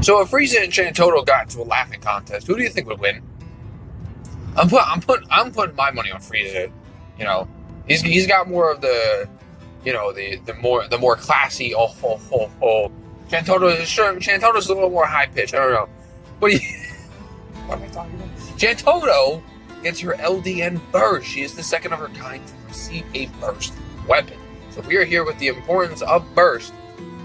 So if Frieza and Shantotto got into a laughing contest, who do you think would win? I'm putting my money on Frieza. You know, he's got more of the, you know, the more classy oh ho ho ho. Shantotto's a little more high pitched. I don't know. What am I talking about? Shantotto gets her LDN burst. She is the second of her kind to receive a burst weapon. So we are here with the importance of burst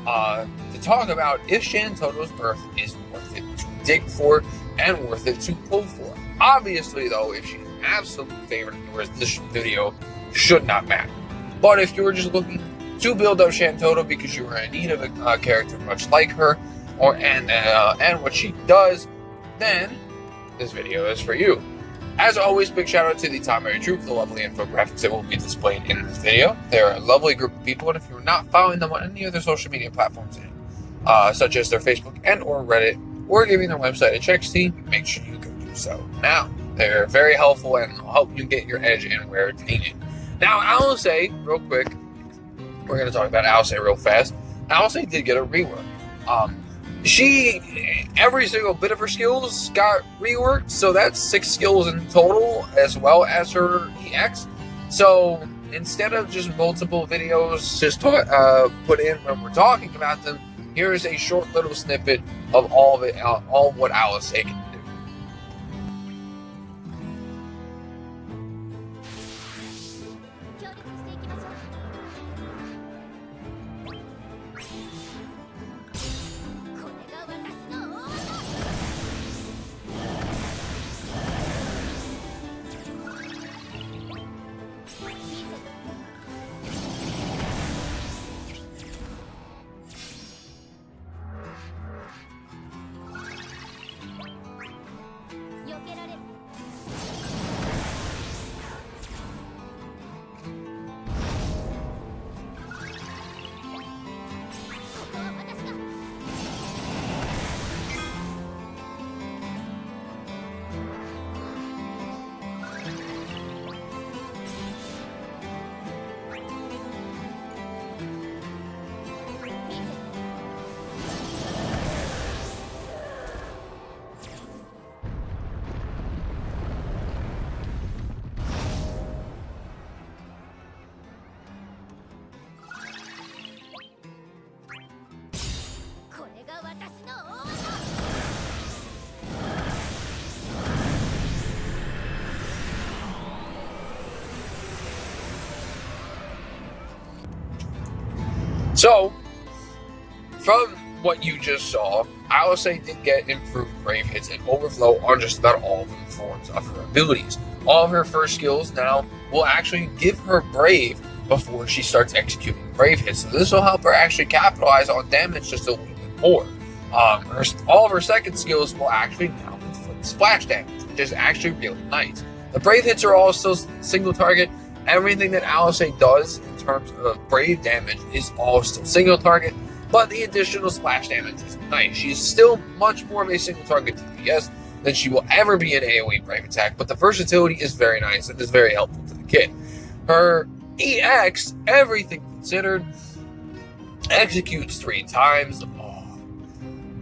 to talk about if Shantotto's burst is worth it to dig for and worth it to pull for. Obviously, though, if she's an absolute favorite, this video should not matter. But if you're just looking to build up Shantotto because you are in need of a character much like her, and what she does, then this video is for you. As always, big shout out to the Tomberry Troop for the lovely infographics that will be displayed in this video. They're a lovely group of people, and if you're not following them on any of their social media platforms, such as their Facebook and or Reddit, or giving their website a check, make sure you go do so now. They're very helpful and will help you get your edge in where it's needed. Now, Alisaie, real quick, we're going to talk about Alisaie real fast. Alisaie did get a rework. Every single bit of her skills got reworked, so that's 6 skills in total, as well as her EX. So instead of just multiple videos just put in when we're talking about them, here is a short little snippet of all of it, all what Alisaie can do. So, from what you just saw, Alisaie did get improved brave hits and overflow on just about all of the forms of her abilities. All of her first skills now will actually give her brave before she starts executing brave hits. So this will help her actually capitalize on damage just a little bit more. All of her second skills will actually now inflict splash damage, which is actually really nice. The brave hits are all still single target. Everything that Alisaie does in terms of brave damage is all still single target, but the additional splash damage is nice. She's still much more of a single target DPS than she will ever be in AoE brave attack, but the versatility is very nice and is very helpful to the kid. Her EX, everything considered, executes 3 times,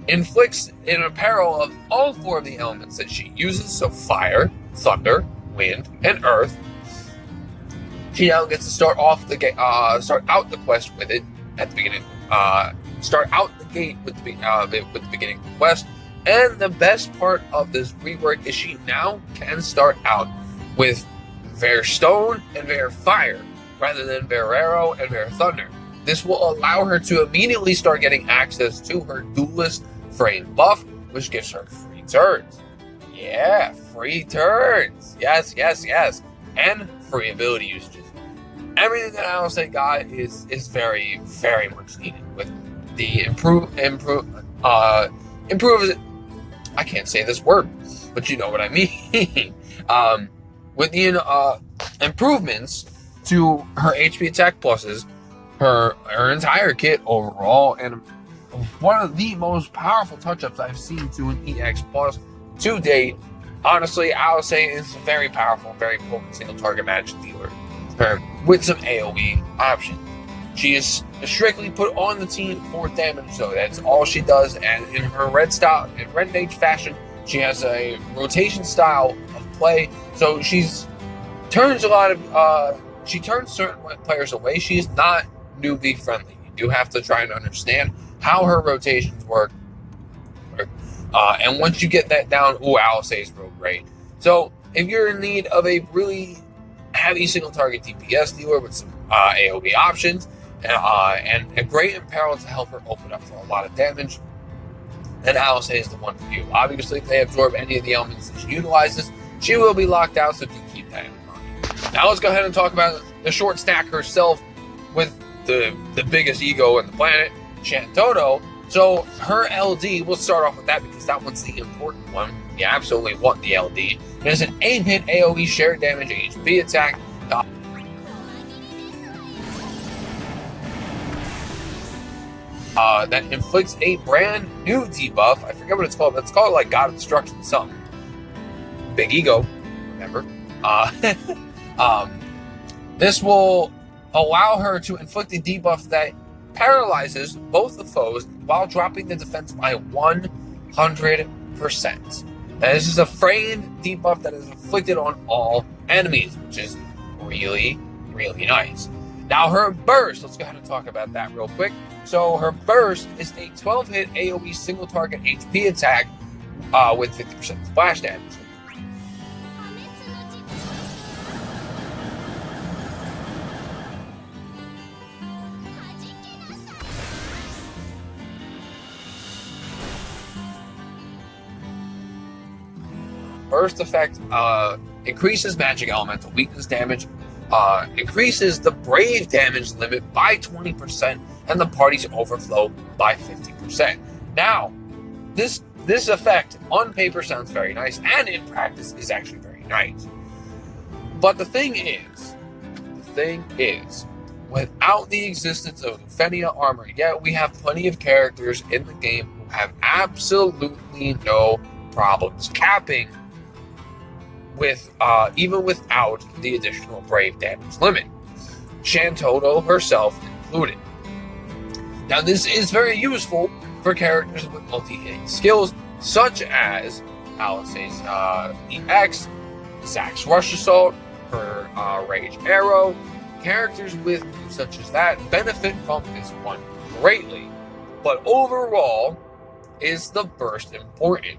inflicts in a peril of all 4 of the elements that she uses, so fire, thunder, wind, and earth. She now gets to start out the quest with it at the beginning. Start out the gate with the beginning of the quest. And the best part of this rework is she now can start out with Ver Stone and Ver Fire rather than Ver Arrow and Ver Thunder. This will allow her to immediately start getting access to her Duelist frame buff, which gives her free turns. Yeah, free turns. Yes. And free ability usages. Everything that Alisaie got is very, very much needed. With the I can't say this word, but you know what I mean. With the improvements to her HP attack pluses, her entire kit overall, and one of the most powerful touch-ups I've seen to an EX plus to date. Honestly, Alisaie is a very powerful, very potent single target magic dealer with some AoE options. She is strictly put on the team for damage, so that's all she does. And in her red mage fashion, she has a rotation style of play. So she turns certain players away. She is not newbie friendly. You do have to try and understand how her rotations work. And once you get that down, Alisaie is real great. So if you're in need of a really heavy single target DPS dealer with some AoE options and a great imperil to help her open up for a lot of damage, then Alisaie is the one for you. Obviously, if they absorb any of the elements that she utilizes, she will be locked out, so do keep that in mind. Now let's go ahead and talk about the short stack herself with the biggest ego on the planet, Shantottos. So her LD, we'll start off with that because that one's the important one. You absolutely want the LD. It is an 8-hit AoE shared damage HP attack. That inflicts a brand new debuff. I forget what it's called. It's called like God of Destruction something. Big ego, remember? This will allow her to inflict a debuff that paralyzes both the foes while dropping the defense by 100%. Now, this is a framed debuff that is inflicted on all enemies, which is really, really nice. Now, her burst, let's go ahead and talk about that real quick. So, her burst is a 12-hit AoE single target HP attack with 50% splash damage. Burst effect increases magic elemental weakness damage, increases the brave damage limit by 20%, and the party's overflow by 50%. Now, this effect on paper sounds very nice, and in practice is actually very nice. But the thing is, without the existence of Lufenia armor, yet we have plenty of characters in the game who have absolutely no problems capping with even without the additional brave damage limit, Shantottos herself included. Now, this is very useful for characters with multi-hitting skills, such as Alisaie's EX, Zack's Rush Assault, her Rage Arrow. Characters with moves such as that benefit from this one greatly. But overall, is the burst important?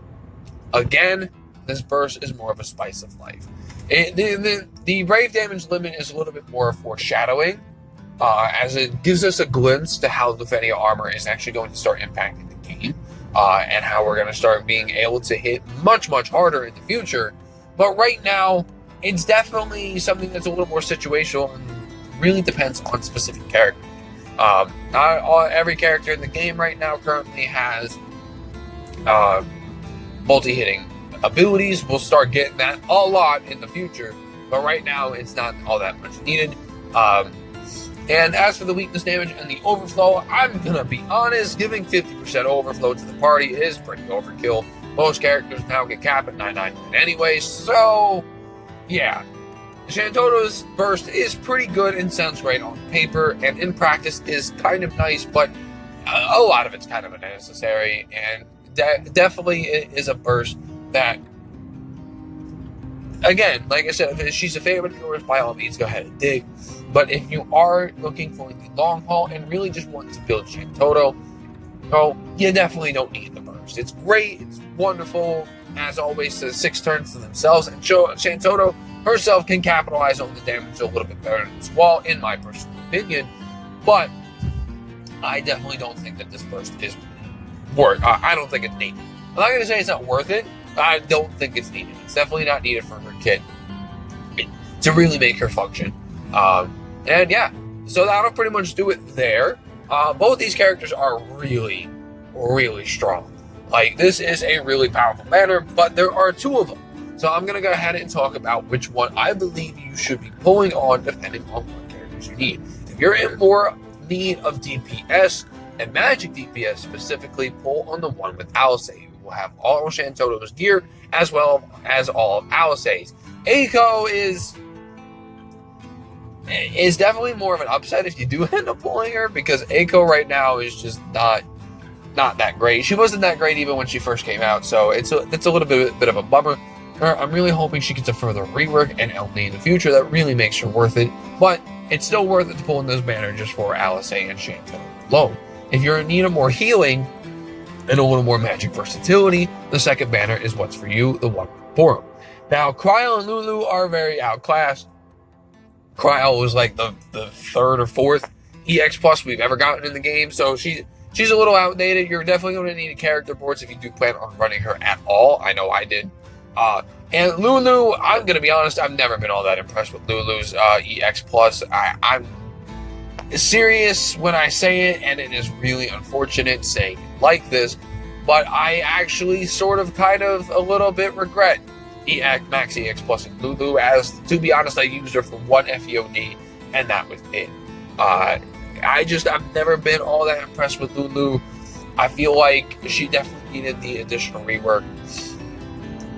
Again, this burst is more of a spice of life. The brave damage limit is a little bit more foreshadowing, as it gives us a glimpse to how Lufenia armor is actually going to start impacting the game, and how we're going to start being able to hit much, much harder in the future. But right now, it's definitely something that's a little more situational and really depends on specific characters. Not every character in the game right now currently has multi-hitting abilities. We'll start getting that a lot in the future, but right now it's not all that much needed. And as for the weakness damage and the overflow, I'm gonna be honest, giving 50% overflow to the party is pretty overkill. Most characters now get capped at 999 anyway, so yeah. Shantottos' burst is pretty good and sounds great on paper, and in practice is kind of nice, but a lot of it's kind of unnecessary, and definitely is a burst that, again, like I said, if she's a favorite of yours, by all means, go ahead and dig. But if you are looking for the long haul and really just want to build Shantottos, well, you definitely don't need the burst. It's great, it's wonderful. As always, the 6 turns to themselves, and Shantottos herself can capitalize on the damage a little bit better than this wall, in my personal opinion. But I definitely don't think that this burst is worth. I don't think it's needed. I'm not going to say it's not worth it. I don't think it's needed. It's definitely not needed for her kit to really make her function. And yeah, so that'll pretty much do it there. Both these characters are really, really strong. Like, this is a really powerful banner, but there are 2 of them. So I'm going to go ahead and talk about which one I believe you should be pulling on depending on what characters you need. If you're in more need of DPS and magic DPS specifically, pull on the one with Alisaie. Will have all Shantottos' gear as well as all of Alisaie's. Eiko is is definitely more of an upside if you do end up pulling her, because Aiko right now is just not that great. She wasn't that great even when she first came out, so it's a little bit of a bummer. I'm really hoping she gets a further rework and LD in the future that really makes her worth it, but it's still worth it to pull in this banner just for Alisaie and Shantottos alone. If you're in need of more healing and a little more magic versatility, the second banner is what's for you, the one with Borum. Now, Cryo and Lulu are very outclassed. Cryo was like the third or fourth EX plus we've ever gotten in the game, so she's a little outdated. You're definitely going to need character boards if you do plan on running her at all. I know I did. And Lulu, I'm going to be honest, I've never been all that impressed with Lulu's EX plus. I'm serious when I say it, and it is really unfortunate saying it like this, but I actually sort of kind of a little bit regret Max EX plus and Lulu, as to be honest, I used her for one FEOD, and that was it. I've never been all that impressed with Lulu. I feel like she definitely needed the additional rework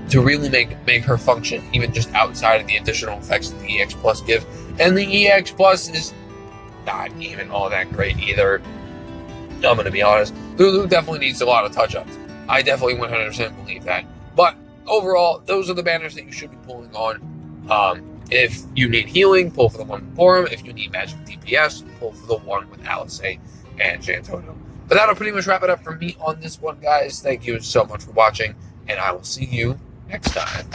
to really make her function, even just outside of the additional effects that the EX Plus gives. And the EX Plus is not even all that great either. I'm going to be honest. Lulu definitely needs a lot of touch-ups. I definitely 100% believe that. But overall, those are the banners that you should be pulling on. If you need healing, pull for the one with Borum. If you need magic DPS, pull for the one with Alisaie and Shantottos. But that'll pretty much wrap it up for me on this one, guys. Thank you so much for watching, and I will see you next time.